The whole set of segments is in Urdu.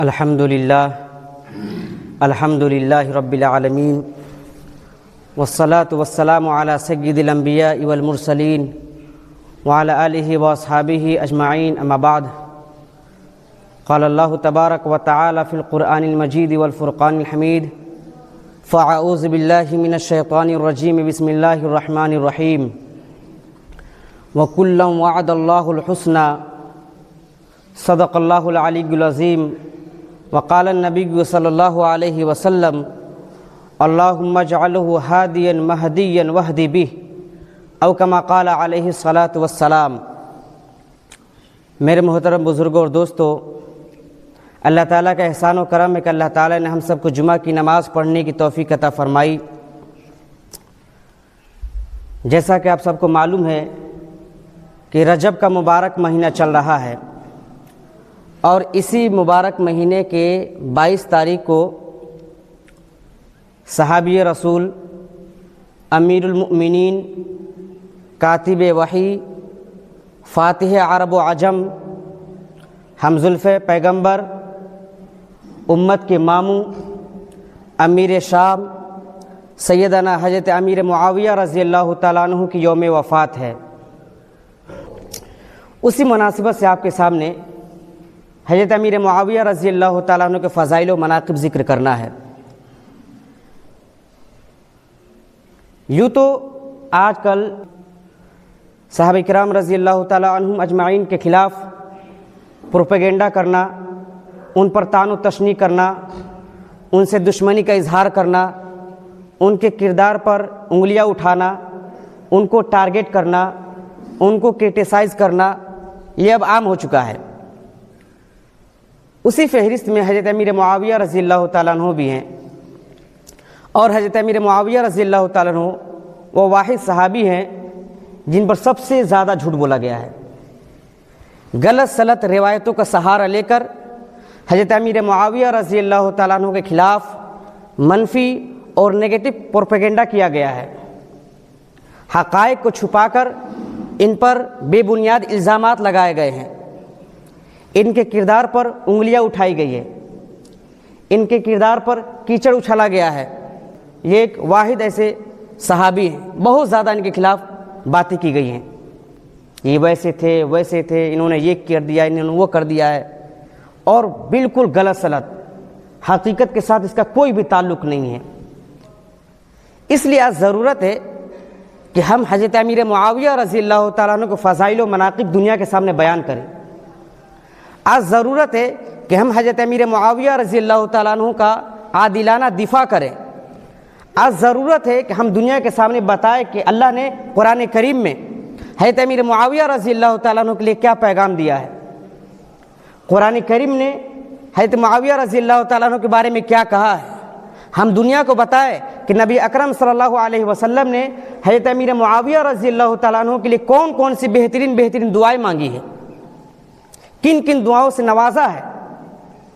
الحمد للہ رب العالمین والصلاة والسلام علی سید الانبیاء والمرسلین وعلی آلہ واصحابہ اجمعین اما بعد قال اللہ تبارک وتعالی فی القرآن المجید والفرقان الحمید فاعوذ باللہ من الشیطان الرجیم بسم اللہ الرحمن الرحیم وَكُلًّا وَعَدَ اللَّهُ الْحُسْنَى صدق اللہ العلی العظیم وقال النبی صلی اللہ علیہ وسلم اللہم اجعلہ ہادیا مہدیا واہد بہ او کما قال علیہ الصلاۃ والسلام۔ میرے محترم بزرگوں اور دوستو، اللہ تعالیٰ کا احسان و کرم ہے کہ اللہ تعالیٰ نے ہم سب کو جمعہ کی نماز پڑھنے کی توفیق عطا فرمائی۔ جیسا کہ آپ سب کو معلوم ہے کہ رجب کا مبارک مہینہ چل رہا ہے، اور اسی مبارک مہینے کے 22 تاریخ کو صحابی رسول، امیر المؤمنین، کاتب وحی، فاتح عرب و عجم، ہمزلف پیغمبر، امت کے ماموں، امیر شام، سیدنا حضرت امیر معاویہ رضی اللہ تعالیٰ عنہ کی یوم وفات ہے۔ اسی مناسبت سے آپ کے سامنے حضرت امیر معاویہ رضی اللہ تعالیٰ عنہ کے فضائل و مناقب ذکر کرنا ہے۔ یوں تو آج کل صحابہ کرام رضی اللہ تعالیٰ عنہم اجمعین کے خلاف پروپیگنڈا کرنا، ان پر طعن و تشنیع کرنا، ان سے دشمنی کا اظہار کرنا، ان کے کردار پر انگلیاں اٹھانا، ان کو ٹارگٹ کرنا، ان کو کرٹیسائز کرنا، یہ اب عام ہو چکا ہے۔ اسی فہرست میں حضرت امیر معاویہ رضی اللہ تعالیٰ عنہ بھی ہیں، اور حضرت امیر معاویہ رضی اللہ تعالیٰ عنہ وہ واحد صحابی ہیں جن پر سب سے زیادہ جھوٹ بولا گیا ہے۔ غلط سلط روایتوں کا سہارا لے کر حضرت امیر معاویہ رضی اللہ تعالیٰ عنہ کے خلاف منفی اور نیگیٹو پروپیگنڈا کیا گیا ہے۔ حقائق کو چھپا کر ان پر بے بنیاد الزامات لگائے گئے ہیں، ان کے کردار پر انگلیاں اٹھائی گئی ہے، ان کے کردار پر کیچڑ اچھالا گیا ہے۔ یہ ایک واحد ایسے صحابی ہیں، بہت زیادہ ان کے خلاف باتیں کی گئی ہیں، یہ ویسے تھے ویسے تھے، انہوں نے یہ کر دیا، انہوں نے وہ کر دیا ہے، اور بالکل غلط سلط، حقیقت کے ساتھ اس کا کوئی بھی تعلق نہیں ہے۔ اس لیے آج ضرورت ہے کہ ہم حضرت امیر معاویہ رضی اللہ تعالیٰ عنہ کو فضائل و مناقب دنیا کے سامنے بیان کریں۔ آج ضرورت ہے کہ ہم حضرت امیر معاویہ رضی اللہ تعالیٰ عنہ کا عادلانہ دفاع کریں۔ آج ضرورت ہے کہ ہم دنیا کے سامنے بتائیں کہ اللہ نے قرآن کریم میں حضرت امیر معاویہ رضی اللہ تعالیٰ عنہ کے لیے کیا پیغام دیا ہے، قرآن کریم نے حضرت معاویہ رضی اللہ تعالیٰ عنہ کے بارے میں کیا کہا ہے۔ ہم دنیا کو بتائیں کہ نبی اکرم صلی اللہ علیہ وسلم نے حضرت امیر معاویہ رضی اللہ تعالیٰ عنہ کے لیے کون کون سی بہترین دعائیں مانگی ہیں، کن کن دعاؤں سے نوازا ہے۔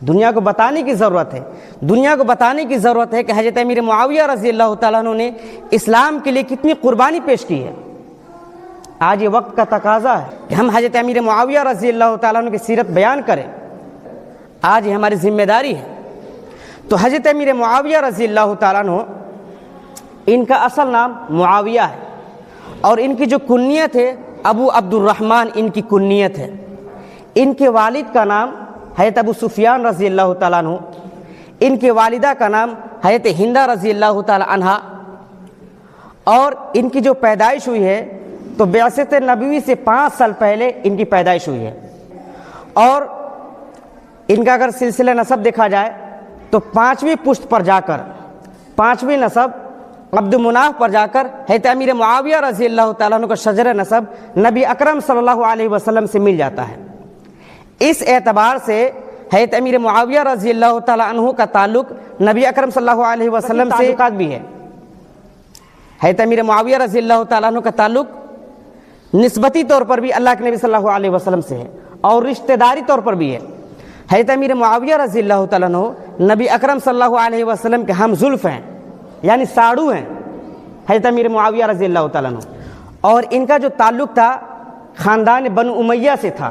دنیا کو بتانے کی ضرورت ہے، دنیا کو بتانے کی ضرورت ہے کہ حضرت امیر معاویہ رضی اللہ تعالیٰ عنہ نے اسلام کے لیے کتنی قربانی پیش کی ہے۔ آج یہ وقت کا تقاضا ہے کہ ہم حضرت امیر معاویہ رضی اللہ تعالیٰ عنہ کی سیرت بیان کریں، آج یہ ہماری ذمہ داری ہے۔ تو حضرت امیر معاویہ رضی اللہ تعالیٰ عنہ، ان کا اصل نام معاویہ ہے، اور ان کی جو کنیت ہے ابو عبد الرحمن ان کی کنیت ہے۔ ان کے والد کا نام حضرت ابو سفیان رضی اللہ تعالیٰ عنہ، ان کے والدہ کا نام حضرت ہندہ رضی اللہ تعالیٰ عنہا، اور ان کی جو پیدائش ہوئی ہے تو بعثت نبوی سے 5 سال پہلے ان کی پیدائش ہوئی ہے۔ اور ان کا اگر سلسلہ نسب دیکھا جائے تو 5ویں پشت پر جا کر، 5ویں نسب عبد مناف پر جا کر حضرت امیر معاویہ رضی اللہ تعالیٰ عنہ کا شجرہ نسب نبی اکرم صلی اللہ علیہ وسلم سے مل جاتا ہے۔ اس اعتبار سے حضرت امیر معاویہ رضی اللہ تعالیٰ عنہ کا تعلق نبی اکرم صلی اللہ علیہ وسلم سے تعلقات بھی ہے۔ حضرت امیر معاویہ رضی اللہ تعالیٰ عنہ کا تعلق نسبتی طور پر بھی اللہ کے نبی صلی اللہ علیہ وسلم سے ہے، اور رشتہ داری طور پر بھی ہے۔ حضرت امیر معاویہ رضی اللہ تعالیٰ عنہ نبی اکرم صلی اللہ علیہ وسلم کے ہم زلف ہیں، یعنی ساڑو ہیں حضرت امیر معاویہ رضی اللہ تعالیٰ عنہ، اور ان کا جو تعلق تھا خاندان بنو امیہ سے تھا۔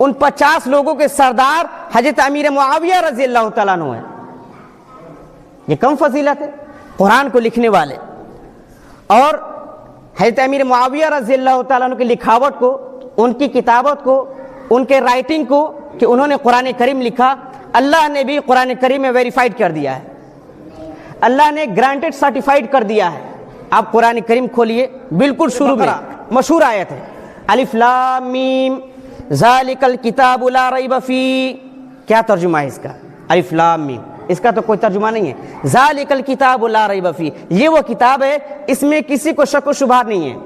ان 50 لوگوں کے سردار حضرت امیر معاویہ رضی اللہ تعالیٰ عنہ ہیں۔ یہ کم فضیلت ہے قرآن کو لکھنے والے، اور حضرت امیر معاویہ رضی اللہ تعالیٰ عنہ کی لکھاوٹ کو، ان کی کتابت کو، ان کے رائٹنگ کو کہ انہوں نے قرآن کریم لکھا، اللہ نے بھی قرآن کریم میں ویریفائڈ کر دیا ہے، اللہ نے گرانٹڈ سرٹیفائڈ کر دیا ہے۔ آپ قرآن کریم کھولیے، بالکل شروع میں مشہور آیت ہے الف لام میم ذالک الکتاب لا ریب فیہ۔ کیا ترجمہ ہے اس کا؟ الف لام میم، اس کا تو کوئی ترجمہ نہیں ہے۔ ذالک الکتاب لا ریب فیہ، یہ وہ کتاب ہے اس میں کسی کو شک و شبہ نہیں ہے،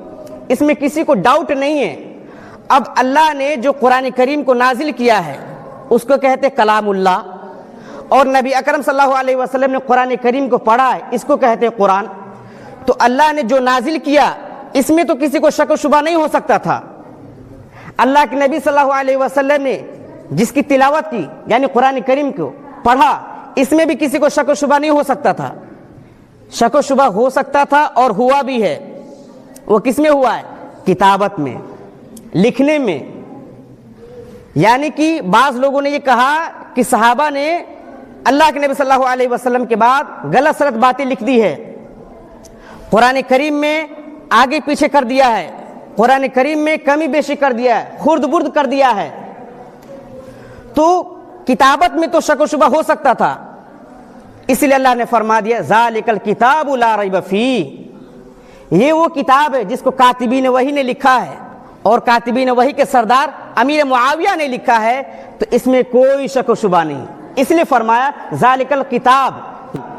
اس میں کسی کو ڈاؤٹ نہیں ہے۔ اب اللہ نے جو قرآن کریم کو نازل کیا ہے اس کو کہتے کلام اللہ، اور نبی اکرم صلی اللہ علیہ وسلم نے قرآن کریم کو پڑھا ہے، اس کو کہتے قرآن۔ تو اللہ نے جو نازل کیا اس میں تو کسی کو شک و شبہ نہیں ہو سکتا تھا۔ اللہ کے نبی صلی اللہ علیہ وسلم نے جس کی تلاوت کی یعنی قرآن کریم کو پڑھا، اس میں بھی کسی کو شک و شبہ نہیں ہو سکتا تھا۔ شک و شبہ ہو سکتا تھا اور ہوا بھی ہے۔ وہ کس میں ہوا ہے؟ کتابت میں، لکھنے میں۔ یعنی کہ بعض لوگوں نے یہ کہا کہ صحابہ نے اللہ کے نبی صلی اللہ علیہ وسلم کے بعد غلط سلط باتیں لکھ دی ہے، قرآن کریم میں آگے پیچھے کر دیا ہے، قرآن کریم میں کمی بیشی کر دیا ہے، خرد برد کر دیا ہے۔ تو کتابت میں تو شک و شبہ ہو سکتا تھا، اس لیے اللہ نے فرما دیا ذالک الکتاب لا ریب فیہ، یہ وہ کتاب ہے جس کو کاتبین وحی نے لکھا ہے، اور کاتبین وحی کے سردار امیر معاویہ نے لکھا ہے، تو اس میں کوئی شک و شبہ نہیں۔ اس لیے فرمایا ذالک الکتاب،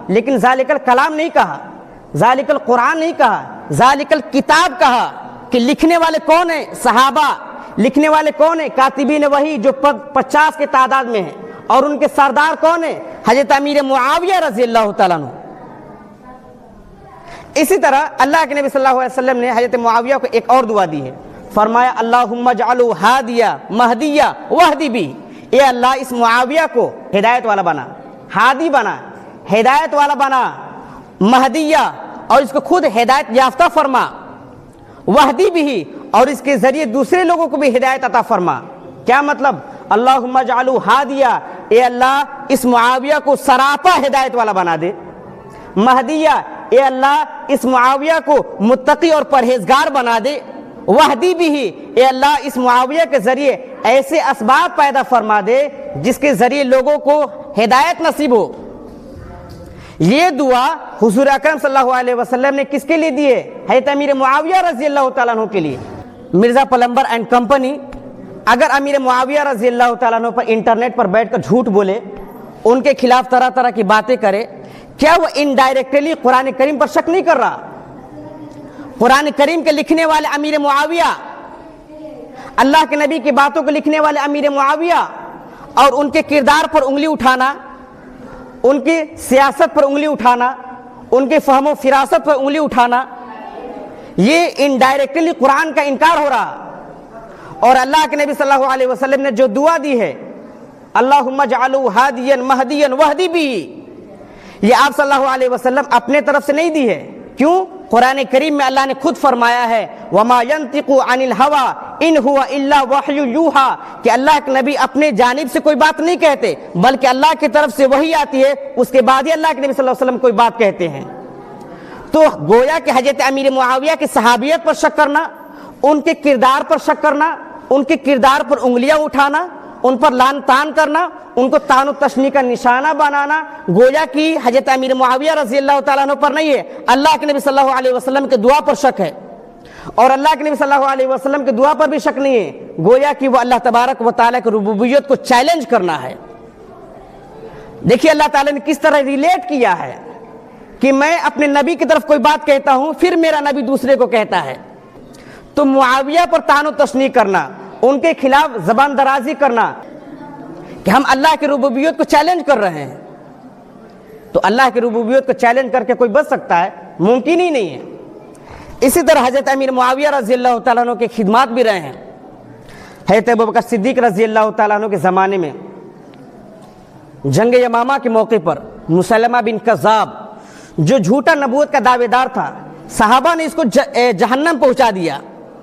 لیکن ذالک الکلام نہیں کہا، ذالک القرآن نہیں کہا، ذالک الکتاب کہا۔ کہ لکھنے والے کون ہیں؟ صحابہ۔ لکھنے والے کون ہیں؟ کاتبین وحی جو 50 کے تعداد میں ہیں، اور ان کے سردار کون ہیں؟ حضرت امیر معاویہ رضی اللہ تعالیٰ عنہ۔ اسی طرح اللہ کے نبی صلی اللہ علیہ وسلم نے حضرت معاویہ کو ایک اور دعا دی ہے، فرمایا اللہم اجعلہ ہادیہ مہدیہ واہدی بہ، اے اللہ اس معاویہ کو ہدایت والا بنا، ہادی بنا، ہدایت والا بنا، مہدیہ اور اس کو خود ہدایت یافتہ فرما، وحدی بھی اور اس کے ذریعے دوسرے لوگوں کو بھی ہدایت عطا فرما۔ کیا مطلب؟ اللہم اجعلہ ہادیہ، اے اللہ اس معاویہ کو سراپا ہدایت والا بنا دے، مہدیہ، اے اللہ اس معاویہ کو متقی اور پرہیزگار بنا دے، وحدی بھی، اے اللہ اس معاویہ کے ذریعے ایسے اسباب پیدا فرما دے جس کے ذریعے لوگوں کو ہدایت نصیب ہو۔ یہ دعا حضور اکرم صلی اللہ علیہ وسلم نے کس کے لیے دی ہے؟ حضرت امیر معاویہ رضی اللہ تعالیٰ عنہ کے لیے۔ مرزا پلمبر اینڈ کمپنی اگر امیر معاویہ رضی اللہ تعالیٰ عنہ پر انٹرنیٹ پر بیٹھ کر جھوٹ بولے، ان کے خلاف طرح طرح کی باتیں کرے، کیا وہ انڈائریکٹلی قرآن کریم پر شک نہیں کر رہا؟ قرآن کریم کے لکھنے والے امیر معاویہ، اللہ کے نبی کی باتوں کو لکھنے والے امیر معاویہ، اور ان کے کردار پر انگلی اٹھانا، ان کی سیاست پر انگلی اٹھانا، ان کے فہم و فراست پر انگلی اٹھانا، یہ انڈائریکٹلی قرآن کا انکار ہو رہا۔ اور اللہ کے نبی صلی اللہ علیہ وسلم نے جو دعا دی ہے اللہم اجعلہ ہادیا مہدیا واہدی بہ، یہ آپ صلی اللہ علیہ وسلم اپنے طرف سے نہیں دی ہے۔ کیوں؟ قرآن کریم میں اللہ نے خود فرمایا ہے وما ينطق عن الهوى ان هو الا وحی یوحى، کہ اللہ کے نبی اپنے جانب سے کوئی بات نہیں کہتے بلکہ اللہ کی طرف سے وحی آتی ہے، اس کے بعد ہی اللہ کے نبی صلی اللہ علیہ وسلم کوئی بات کہتے ہیں۔ تو گویا کہ حضرت امیر معاویہ کی صحابیت پر شک کرنا، ان کے کردار پر شک کرنا، ان کے کردار پر انگلیاں اٹھانا، ان پر لان تان کرنا، ان کو تان و تشنیع کا نشانہ بنانا، گویا کہ حضرت امیر معاویہ رضی اللہ تعالیٰ عنہ پر نہیں ہے، اللہ کے نبی صلی اللہ علیہ وسلم کے دعا پر شک ہے، اور اللہ کے نبی صلی اللہ علیہ وسلم کے دعا پر بھی شک نہیں ہے، گویا کہ وہ اللہ تبارک و تعالیٰ کی ربوبیت کو چیلنج کرنا ہے۔ دیکھیے اللہ تعالیٰ نے کس طرح ریلیٹ کیا ہے کہ میں اپنے نبی کی طرف کوئی بات کہتا ہوں، پھر میرا نبی دوسرے کو کہتا ہے۔ تو معاویہ پر طعن و تشنیع کرنا، ان کے خلاف زبان درازی کرنا کہ ہم اللہ کی ربوبیت کو چیلنج کر رہے ہیں، تو اللہ کی ربوبیت کو چیلنج کر کے کوئی بچ سکتا ہے؟ ممکن ہی نہیں ہے۔ اسی طرح حضرت امیر معاویہ رضی اللہ تعالیٰ عنہ کے خدمات بھی رہے ہیں۔ حضرت ابوبکر صدیق رضی اللہ تعالیٰ عنہ کے زمانے میں جنگ یمامہ کے موقع پر مسلمہ بن کذاب جو جھوٹا نبوت کا دعوے دار تھا، صحابہ نے اس کو جہنم پہنچا دیا،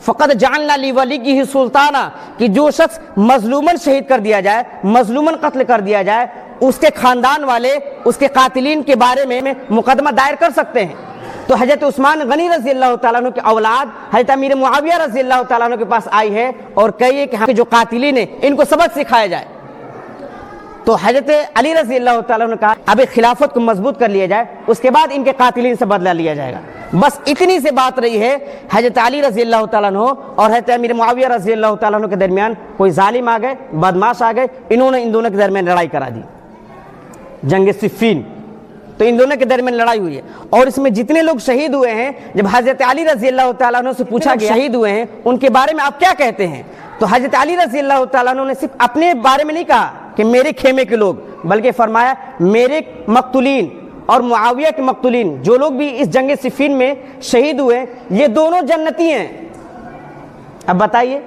فقد جعلنا لولیہ سلطانہ، کہ جو شخص مظلوماً شہید کر دیا جائے، مظلوماً قتل کر دیا جائے، اس کے خاندان والے اس کے قاتلین کے بارے میں مقدمہ دائر کر سکتے ہیں۔ تو حضرت عثمان غنی رضی اللہ تعالیٰ عنہ کی اولاد حضرت امیر معاویہ رضی اللہ تعالیٰ عنہ کے پاس آئی ہے اور کہیے کہ ہم جو قاتلین ہیں ان کو سبق سکھایا جائے۔ تو حضرت علی رضی اللہ تعالیٰ عنہ نے کہا اب خلافت کو مضبوط کر لیا جائے، اس کے بعد ان کے قاتلین سے بدلہ لیا جائے گا۔ بس اتنی سے بات رہی ہے، حضرت علی رضی اللہ تعالیٰ عنہ اور حضرت امیر معاویہ رضی اللہ تعالیٰ عنہ کے درمیان کوئی ظالم آ گئے، بدماش آ گئے، انہوں نے ان دونوں کے درمیان لڑائی کرا دی، جنگ صفین۔ تو ان دونوں کے درمیان لڑائی ہوئی ہے، اور اس میں جتنے لوگ شہید ہوئے ہیں، جب حضرت علی رضی اللہ تعالیٰ عنہ سے پوچھا گیا شہید ہوئے ہیں ان کے بارے میں آپ کیا کہتے ہیں، تو حضرت علی رضی اللہ تعالیٰ عنہ نے صرف اپنے بارے میں نہیں کہا کہ میرے خیمے کے لوگ، بلکہ فرمایا میرے مقتولین اور معاویہ کے مقتولین، جو لوگ بھی اس جنگ صفین میں شہید ہوئے یہ دونوں جنتی ہیں۔ اب بتائیے،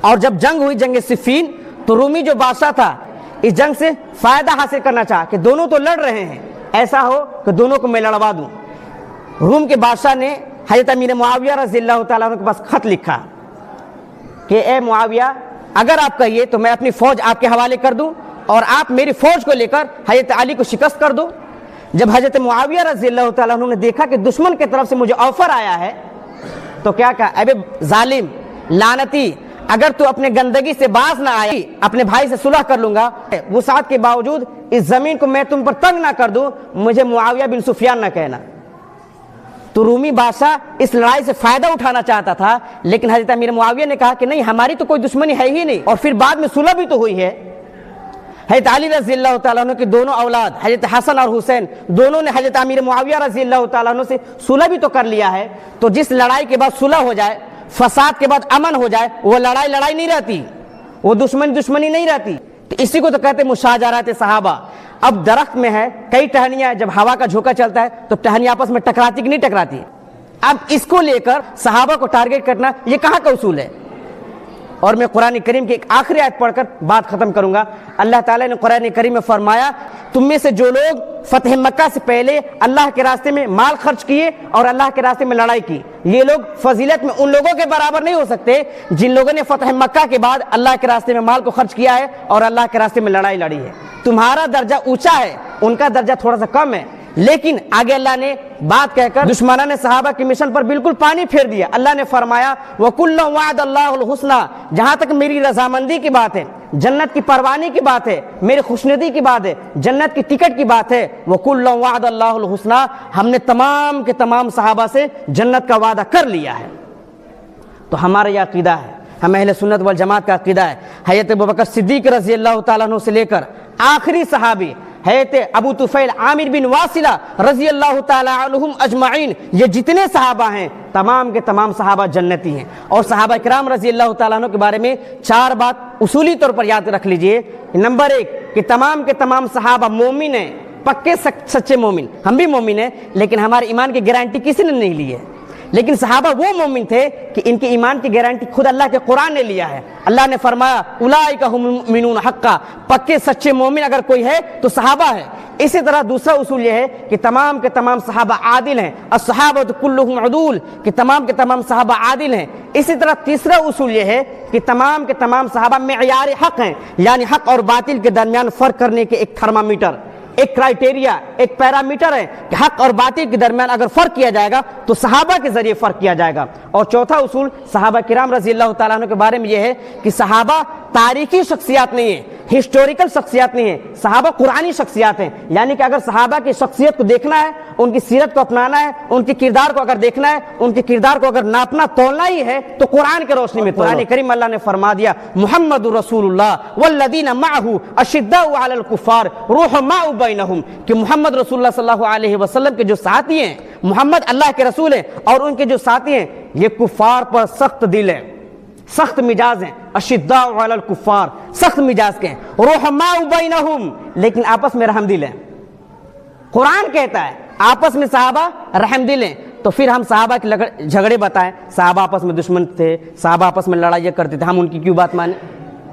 اور جب جنگ ہوئی جنگ صفین تو رومی جو بادشاہ تھا اس جنگ سے فائدہ حاصل کرنا چاہا کہ دونوں تو لڑ رہے ہیں، ایسا ہو کہ دونوں کو میں لڑوا دوں۔ روم کے بادشاہ نے حضرت امیر معاویہ رضی اللہ تعالیٰ عنہ کے پاس خط لکھا کہ اے معاویہ، اگر آپ کہیے تو میں اپنی فوج آپ کے حوالے کر دوں اور آپ میری فوج کو لے کر حضرت علی کو شکست کر دو۔ جب حضرت معاویہ رضی اللہ تعالیٰ عنہ نے دیکھا کہ دشمن کی طرف سے مجھے آفر آیا ہے تو کیا کہا، اے ظالم لعنتی، اگر تو اپنے گندگی سے باز نہ آئی اپنے بھائی سے صلح کر لوں گا، وسعت کے باوجود اس زمین کو میں تم پر تنگ نہ کر دوں، مجھے معاویہ بن سفیان نہ کہنا۔ تو رومی بادشاہ اس لڑائی سے فائدہ اٹھانا چاہتا تھا، لیکن حضرت امیر معاویہ نے کہا کہ نہیں، ہماری تو کوئی دشمنی ہے ہی نہیں، اور پھر بعد میں صلح بھی تو ہوئی ہے۔ حضرت علی رضی اللہ تعالیٰ عنہ کے دونوں اولاد حضرت حسن اور حسین دونوں نے حضرت امیر معاویہ رضی اللہ تعالیٰ عنہ سے صلح بھی تو کر لیا ہے۔ تو جس لڑائی کے بعد صلح ہو جائے، فساد کے بعد امن ہو جائے، وہ لڑائی نہیں رہتی، وہ دشمنی نہیں رہتی۔ تو اسی کو تو کہتے ہیں مشاجرات صحابہ۔ اب درخت میں ہے کئی ٹہنیاں، جب ہوا کا جھونکا چلتا ہے تو ٹہنیاں آپس میں ٹکراتی کہ نہیں ٹکراتی؟ اب اس کو لے کر صحابہ کو ٹارگیٹ کرنا یہ کہاں کا اصول ہے؟ اور میں قرآن کریم کی ایک آخری آیت پڑھ کر بات ختم کروں گا۔ اللہ تعالیٰ نے قرآن کریم میں فرمایا، تم میں سے جو لوگ فتح مکہ سے پہلے اللہ کے راستے میں مال خرچ کیے اور اللہ کے راستے میں لڑائی کی، یہ لوگ فضیلت میں ان لوگوں کے برابر نہیں ہو سکتے جن لوگوں نے فتح مکہ کے بعد اللہ کے راستے میں مال کو خرچ کیا ہے اور اللہ کے راستے میں لڑائی لڑی ہے۔ تمہارا درجہ اونچا ہے، ان کا درجہ تھوڑا سا کم ہے، لیکن آگے اللہ نے بات کہہ کر دشمنان نے صحابہ کے مشن پر بالکل پانی پھیر دیا۔ اللہ نے فرمایا وَكُلًّا وَعَدَ اللَّهُ الْحُسْنَى، جہاں تک میری رضامندی کی بات ہے، جنت کی پروانی کی بات ہے، میری خوشندی کی بات ہے، جنت کی ٹکٹ کی بات ہے، وَكُلًّا وَعَدَ اللَّهُ الْحُسْنَى، ہم نے تمام کے تمام صحابہ سے جنت کا وعدہ کر لیا ہے۔ تو ہمارا یہ عقیدہ ہے، ہم اہل سنت والجماعت کا عقیدہ ہے۔ حضرت ابوبکر صدیق رضی اللہ تعالیٰ عنہ سے لے کر آخری صحابی حضرت ابو طفیل عامر بن واصلہ رضی اللہ تعالیٰ عنہم اجمعین، یہ جتنے صحابہ ہیں تمام کے تمام صحابہ جنتی ہیں۔ اور صحابہ کرام رضی اللہ تعالیٰ عنہ کے بارے میں چار بات اصولی طور پر یاد رکھ لیجئے۔ نمبر ایک کہ تمام کے تمام صحابہ مومن ہیں، پکے سچے مومن، ہم بھی مومن ہیں، لیکن ہمارے ایمان کی گارنٹی کسی نے نہیں لی ہے۔ لیکن صحابہ وہ مومن تھے کہ ان کے ایمان کی گارنٹی خود اللہ کے قرآن نے لیا ہے۔ اللہ نے فرمایا اولئک هم المؤمنون حقا، پکے سچے مومن اگر کوئی ہے تو صحابہ ہے۔ اسی طرح دوسرا اصول یہ ہے کہ تمام کے تمام صحابہ عادل ہیں، الصحابۃ کلھم عدول، کہ تمام کے تمام صحابہ عادل ہیں۔ اسی طرح تیسرا اصول یہ ہے کہ تمام کے تمام صحابہ معیار حق ہیں، یعنی حق اور باطل کے درمیان فرق کرنے کے ایک تھرمامیٹر، ایک کرائٹیریا، ایک پیرامیٹر ہے کہ حق اور باطل کے درمیان اگر فرق کیا جائے گا تو صحابہ کے ذریعے فرق کیا جائے گا۔ اور چوتھا اصول صحابہ کرام رضی اللہ تعالیٰ عنہ کے بارے میں یہ ہے کہ صحابہ تاریخی شخصیات نہیں ہیں، ہسٹوریکل شخصیات نہیں ہیں، صحابہ قرآنی شخصیات ہیں۔ یعنی کہ اگر صحابہ کی شخصیت کو دیکھنا ہے، ان کی سیرت کو اپنانا ہے، ان کے کردار کو اگر دیکھنا ہے، ان کے کردار کو اگر ناپنا تولنا ہی ہے تو قرآن کے روشنی میں۔ قرآن کریم اللہ نے فرما دیا محمد رسول اللہ والذین معہ اشداء علی الکفار رحماء بینہم، کہ محمد رسول اللہ صلی اللہ علیہ وسلم کے جو ساتھی ہیں، محمد اللہ کے رسول ہیں اور ان کے جو ساتھی ہیں یہ کفار پر سخت دل ہیں، سخت مزاج ہیں، اشداء علی الکفار، سخت مزاج کے ہیں، رحماء بینہم، لیکن آپس میں رحم دل ہیں۔ قرآن کہتا ہے آپس میں صحابہ رحم دل ہیں، تو پھر ہم صحابہ کے جھگڑے بتائیں، صحابہ آپس میں دشمن تھے، صحابہ آپس میں لڑائیاں کرتے تھے، ہم ان کی کیوں بات مانیں؟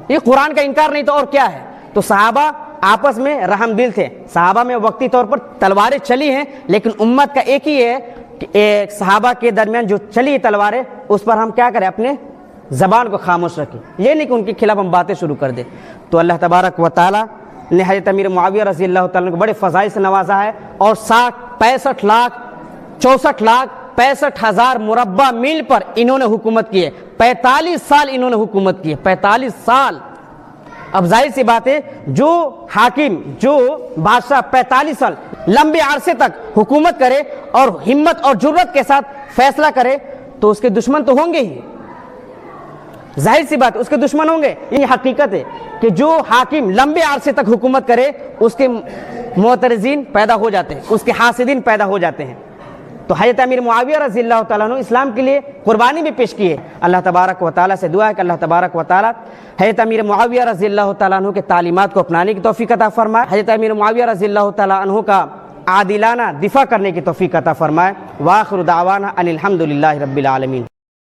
یہ قرآن کا انکار نہیں تو اور کیا ہے؟ تو صحابہ آپس میں رحم دل تھے، صحابہ میں وقتی طور پر تلواریں چلی ہیں، لیکن امت کا ایک ہی ہے کہ ایک صحابہ کے درمیان جو چلی تلواریں اس پر ہم کیا کریں؟ اپنے زبان کو خاموش رکھیں، یہ نہیں کہ ان کے خلاف ہم باتیں شروع کر دیں۔ تو اللہ تبارک و تعالیٰ نے حضرت امیر معاویہ رضی اللہ تعالیٰ کو بڑے فضائل سے نوازا ہے، اور 64,65,000 مربع میل پر انہوں نے حکومت کی ہے۔ 45 سال انہوں نے حکومت کی ہے، 45 سال۔ اب ظاہر سی بات ہے جو حاکم، جو بادشاہ 45 سال لمبے عرصے تک حکومت کرے اور ہمت اور جرت کے ساتھ فیصلہ کرے تو اس کے دشمن تو ہوں گے ہی، ظاہر سی بات اس کے دشمن ہوں گے۔ یہ حقیقت ہے کہ جو حاکم لمبے عرصے تک حکومت کرے اس کے معترضین پیدا ہو جاتے ہیں، اس کے حاسدین پیدا ہو جاتے ہیں۔ تو حضرت امیر معاویہ رضی اللہ تعالیٰ عنہ اسلام کے لیے قربانی بھی پیش کی ہے۔ اللہ تبارک و تعالیٰ سے دعا ہے کہ اللہ تبارک و تعالیٰ حضرت امیر معاویہ رضی اللہ تعالیٰ عنہ کے تعلیمات کو اپنانے کی توفیق عطا فرمائے، حضرت امیر معاویہ رضی اللہ تعالیٰ عنہ کا عادلانہ دفاع کرنے کی توفیق عطا فرمائے۔ وآخر دعوانا ان الحمد للہ رب العالمین۔